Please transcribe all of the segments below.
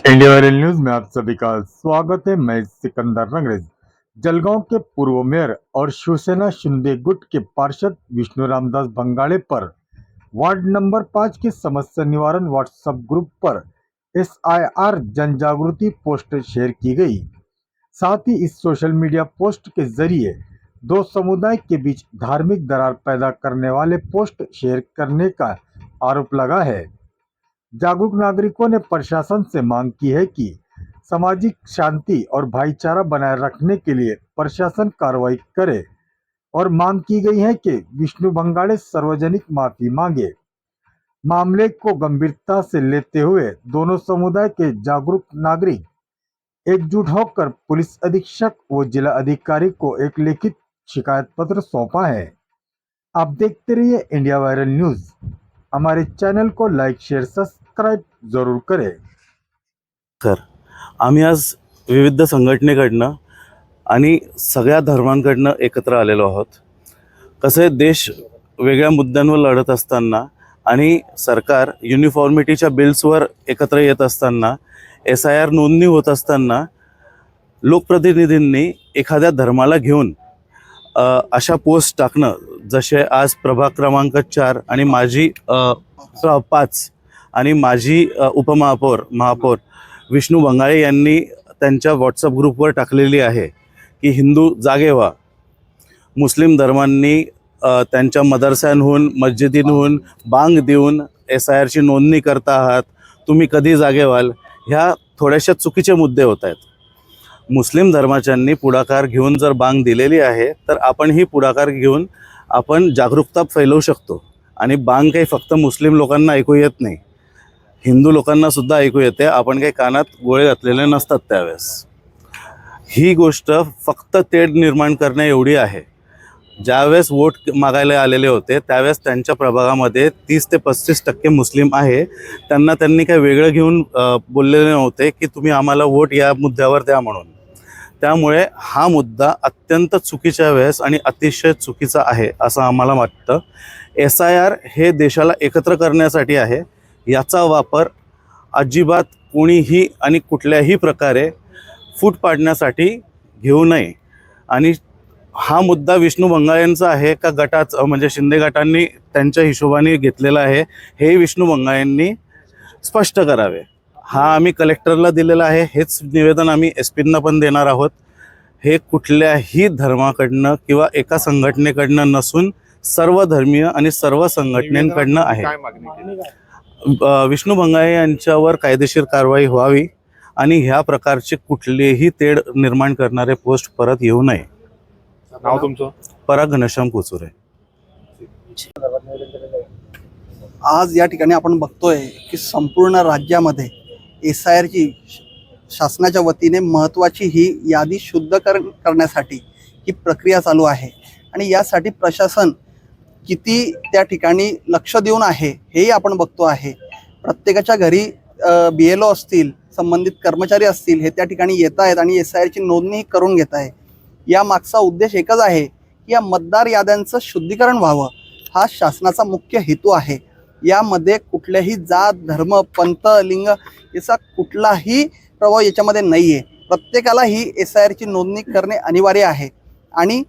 India viral news में आप सभी का स्वागत है। मैं सिकंदर रंगरेज। जलगांव के पूर्व मेयर और शिवसेना शिंदे गुट के पार्षद विष्णु रामदास भंगाड़े पर वार्ड नंबर 5 की समस्या निवारण व्हाट्सएप ग्रुप पर SIR जन जागृति पोस्ट शेयर की गई। साथ ही इस सोशल मीडिया पोस्ट के जरिए दो समुदाय के बीच धार्मिक दरार पैदा करने वाले पोस्ट शेयर करने का आरोप लगा है। जागरूक नागरिकों ने प्रशासन से मांग की है कि सामाजिक शांति और भाईचारा बनाए रखने के लिए प्रशासन कार्रवाई करे और मांग की गई है कि विष्णु भंगाड़े सार्वजनिक माफी मांगे। मामले को गंभीरता से लेते हुए दोनों समुदाय के जागरूक नागरिक एकजुट होकर पुलिस अधीक्षक व जिला अधिकारी को एक लिखित शिकायत पत्र सौंपा है। आप देखते रहिए इंडिया वायरल न्यूज। हमारे चॅनल को लाईक शेअर सबस्क्राईब जरूर करें। आम्ही आज विविध संघटनेकडनं आणि सगळ्या धर्मांकडनं एकत्र आलेलो आहोत। कसे देश वेगळ्या मुद्द्यांवर लढत असताना आणि सरकार युनिफॉर्मिटीच्या बिल्सवर एकत्र येत असताना SIR नोंदणी होत असताना लोकप्रतिनिधींनी एखाद्या धर्माला घेऊन अशा पोस्ट टाकणं, जसे आज प्रभाग क्रमांक 4 आणि माझी 5 आणि माझी महापौर विष्णू भंगाळे यांनी त्यांच्या व्हॉट्सअप ग्रुपवर टाकलेली आहे की हिंदू जागे व्हा। मुस्लिम धर्मांनी त्यांच्या मदरस्यांहून मस्जिदींहून बांग देऊन SIRची नोंदणी करता आहात, तुम्ही कधी जागे व्हाल। ह्या थोड्याशा चुकीचे मुद्दे होत आहेत। मुस्लिम धर्माच्यांनी पुढाकार घेऊन जर बांग दिलेली आहे तर आपण ही पुढाकार घेऊन आपण जागरूकता फैलवू शकतो। आणि बांग काही फक्त मुस्लिम लोकांना ऐकू येत नाही, हिंदू लोकांना सुद्धा ऐकू येते। आपण काही कानात गोळे घातलेले नसतात त्यावेळेस। ही गोष्ट फक्त तेढ निर्माण करणे एवढी आहे। ज्यावेळेस वोट मागायला आलेले होते त्यावेळेस त्यांच्या प्रभागामध्ये 30 ते 35% मुस्लिम आहे। त्यांनी काही वेगळं घेऊन बोललेले नव्हते की तुम्ही आम्हाला वोट या मुद्द्यावर द्या म्हणून। त्यामुळे हा मुद्दा अत्यंत चुकीच्या वेळेस आणि अतिशय चुकीचा आहे असं आम्हाला वाटतं। SIR हे देशाला एकत्र करण्यासाठी आहे। याचा वापर अजिबात कोणीही आणि कुठल्याही प्रकारे फूट पाडण्यासाठी घेऊ नये। आणि हा मुद्दा विष्णू भंगाळेंचा आहे का गटाचा, म्हणजे शिंदे गटांनी त्यांच्या हिशोबाने घेतलेला आहे, हे विष्णू भंगाळेंनी स्पष्ट करावे। हा आम्ही कलेक्टरला दिलेला आहे, हेच निवेदन आम्ही SPंना पण देणार आहोत। हे कुठल्याही धर्माकडनं किंवा एका संघटनेकडनं नसून सर्व धर्मीय आणि सर्व संघटनांकडनं आहे। विष्णू भंगाळे यांच्यावर कायदेशीर कारवाई व्हावी आणि ह्या प्रकारचे कुठलेही तेढ निर्माण करणारे पोस्ट परत येऊ नये। नाव तुमचं? पराग घनश्याम कोचुरे। आज या ठिकाणी आपण बघतोय की संपूर्ण राज्यामध्ये SIRची शासनाच्या वतीने महत्त्वाची ही यादी शुद्धीकरण करण्यासाठी ही प्रक्रिया चालू आहे। आणि यासाठी प्रशासन किती त्या ठिकाणी लक्ष देऊन आहे हेही आपण बघतो आहे। प्रत्येकाच्या घरी BLO असतील, संबंधित कर्मचारी असतील, हे त्या ठिकाणी येत आहेत आणि SIRची नोंदणी करून घेत आहे। या मागचा उद्देश एकच आहे की या मतदार याद्यांचं शुद्धीकरण व्हावं, हा शासनाचा मुख्य हेतू आहे। यामध्ये कुठल्याही जात, धर्म, पंथ, लिंग याचा कुठलाही प्रभाव याच्यामध्ये नाही आहे। प्रत्येकाला ही SIRची नोंदणी करणे अनिवार्य आहे। आणि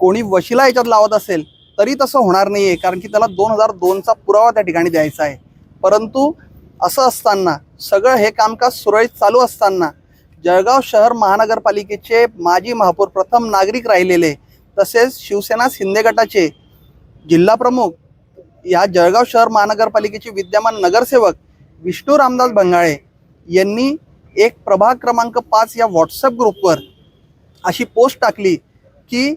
कोणी वशिला याच्यात लावत असेल तरी तसं होणार नाही आहे, कारण की त्याला 2002चा पुरावा त्या ठिकाणी द्यायचा आहे। परंतु असं असताना सगळं हे कामकाज सुरळीत चालू असताना जळगाव शहर महानगरपालिकेचे माजी महापौर, प्रथम नागरिक राहिलेले, तसेच शिवसेना शिंदे गटाचे जिल्हा प्रमुख, या जळगाव शहर महानगरपालिकेचे विद्यमान नगरसेवक विष्णू रामदास भंगाळे यांनी एक प्रभाग क्रमांक 5 या व्हॉट्सअप ग्रुपवर अशी पोस्ट टाकली की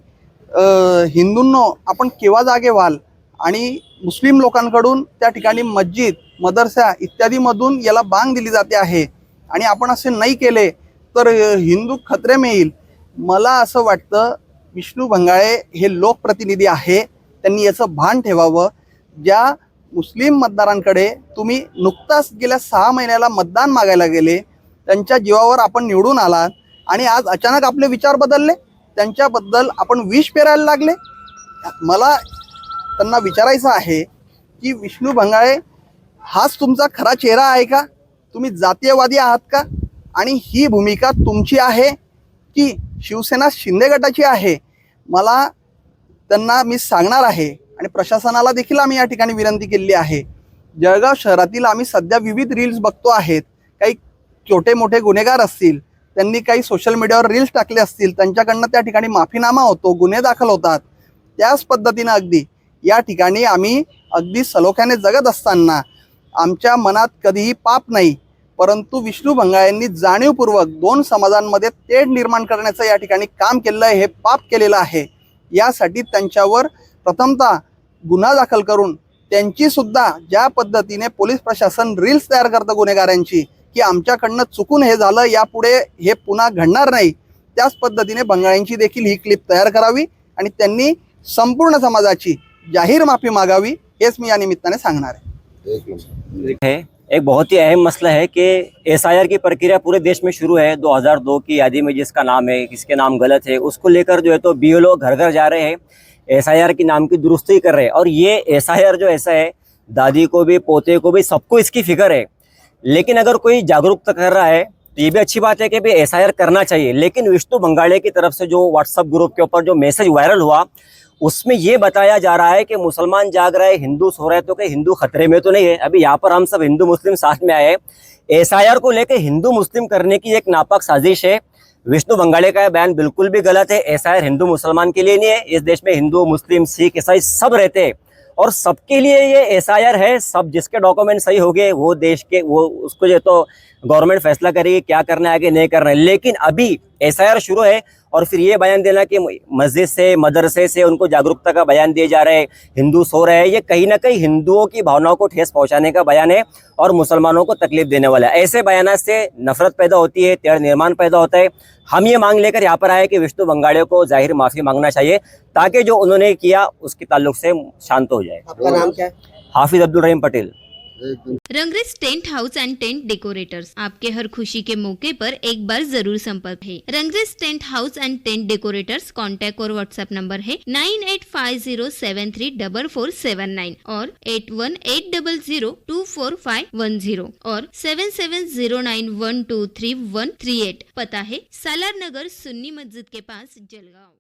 हिंदूंनो आपण केव्हा जागे व्हाल। आणि मुस्लिम लोकांकडून त्या ठिकाणी मस्जिद, मदरसा इत्यादीमधून याला बांग दिली जाते आहे आणि आपण असे नाही केले तर हिंदू खतरे में येईल। मला असं वाटतं विष्णू भंगाळे हे लोकप्रतिनिधी आहे, त्यांनी याचं भान ठेवावं। ज्या मुस्लिम मतदारांकडे तुम्ही नुकताच गेल्या 6 महिन्याला मतदान मागायला गेले, त्यांच्या जीवावर आपण निवडून आलात आणि आज अचानक आपले विचार बदलले, त्यांच्याबद्दल आपण विष पेरायला लागले। मला त्यांना विचारायचं आहे की विष्णू भंगाळे हाच तुमचा खरा चेहरा आहे का? तुम्ही जातीयवादी आहात का? आणि ही भूमिका तुमची आहे की शिवसेना शिंदे गटाची आहे? मला त्यांना मी सांगणार आहे आणि प्रशासनाला देखील आम्ही या ठिकाणी विनंती केलेली आहे. जळगाव शहरातील आम्ही सध्या विविध रील्स बघतो आहेत. काही छोटे मोठे गुन्हेगार असतील, त्यांनी काही सोशल मीडियावर रील्स टाकले असतील, त्यांच्याकडनं त्या ठिकाणी माफीनामा होतो, गुन्हे दाखल होतात. त्याच पद्धतीनं अगदी या ठिकाणी आम्ही अगदी सलोख्याने जगत असताना आमच्या मनात कधीही पाप नाही, परंतु विष्णू भंगाळ यांनी जाणीवपूर्वक दोन समाजांमध्ये तेढ निर्माण करण्याचं या ठिकाणी काम केलेलं आहे, हे पाप केलेलं आहे. यासाठी त्यांच्यावर प्रथमतः गुन्हा दाखल करून त्यांची सुद्धा ज्या पद्धतीने पोलीस प्रशासन रील्स तयार करतं गुन्हेगारांची की आमच्याकडनं चुकून हे झालं, यापुढे हे पुन्हा घडणार नाही, त्याच पद्धतीने भंगाळ्यांची देखील ही क्लिप तयार करावी आणि त्यांनी संपूर्ण समाजाची जाहीर माफी मागावी, हेच मी या निमित्ताने सांगणार आहे. एक बहुत ही अहम मसला है कि एसआईआर की प्रक्रिया पूरे देश में शुरू है. 2002 की यादी में जिसका नाम है, किसके नाम गलत है, उसको लेकर जो है तो बीएलओ घर घर जा रहे हैं, एसआईआर की नाम की दुरुस्ती कर रहे हैं. और ये एसआईआर जो ऐसा है, दादी को भी पोते को भी सबको इसकी फिक्र है. लेकिन अगर कोई जागरूकता कर रहा है तो ये भी अच्छी बात है कि भाई एसआईआर करना चाहिए. लेकिन विष्णु भंगाड़े की तरफ से जो व्हाट्सएप ग्रुप के ऊपर जो मैसेज वायरल हुआ, उसमें ये बताया जा रहा है कि मुसलमान जाग रहे, हिंदू सो रहे, तो कि हिंदू खतरे में तो नहीं है. अभी यहाँ पर हम सब हिंदू मुस्लिम साथ में आए हैं. एसआईआर को लेकर हिंदू मुस्लिम करने की एक नापाक साजिश है. विष्णु भंगाड़े का बयान बिल्कुल भी गलत है. एसआईआर हिंदू मुसलमान के लिए नहीं है. इस देश में हिंदू मुस्लिम सिख ईसाई सब रहते हैं और सबके लिए ये एसआईआर है. सब जिसके डॉक्यूमेंट सही हो गए वो देश के, वो उसको जो तो गवर्नमेंट फैसला करेगी क्या करना है आगे नहीं करना है. लेकिन अभी एसआईआर शुरू है और फिर ये बयान देना कि मस्जिद से मदरसे से उनको जागरूकता का बयान दिए जा रहे हैं, हिंदू सो रहे हैं, ये कहीं ना कहीं हिंदुओं की भावनाओं को ठेस पहुंचाने का बयान है और मुसलमानों को तकलीफ देने वाला है. ऐसे बयान से नफरत पैदा होती है, तेढ़ निर्माण पैदा होता है. हम ये मांग लेकर यहाँ पर आए कि विष्णु भंगाड़े को जाहिर माफ़ी मांगना चाहिए ताकि जो उन्होंने किया उसके ताल्लुक से शांत हो जाए. आपका नाम क्या है? Hafiz Abdul Rahim Patel. Rangrez tent house and tent decorators आपके हर खुशी के मौके पर एक बार जरूर संपर्क है. Rangrez tent house and tent decorators contact और व्हाट्सएप नंबर है 9850734479 और 8180024510 और 7709123138. पता है सालार नगर सुन्नी मस्जिद के पास जलगांव.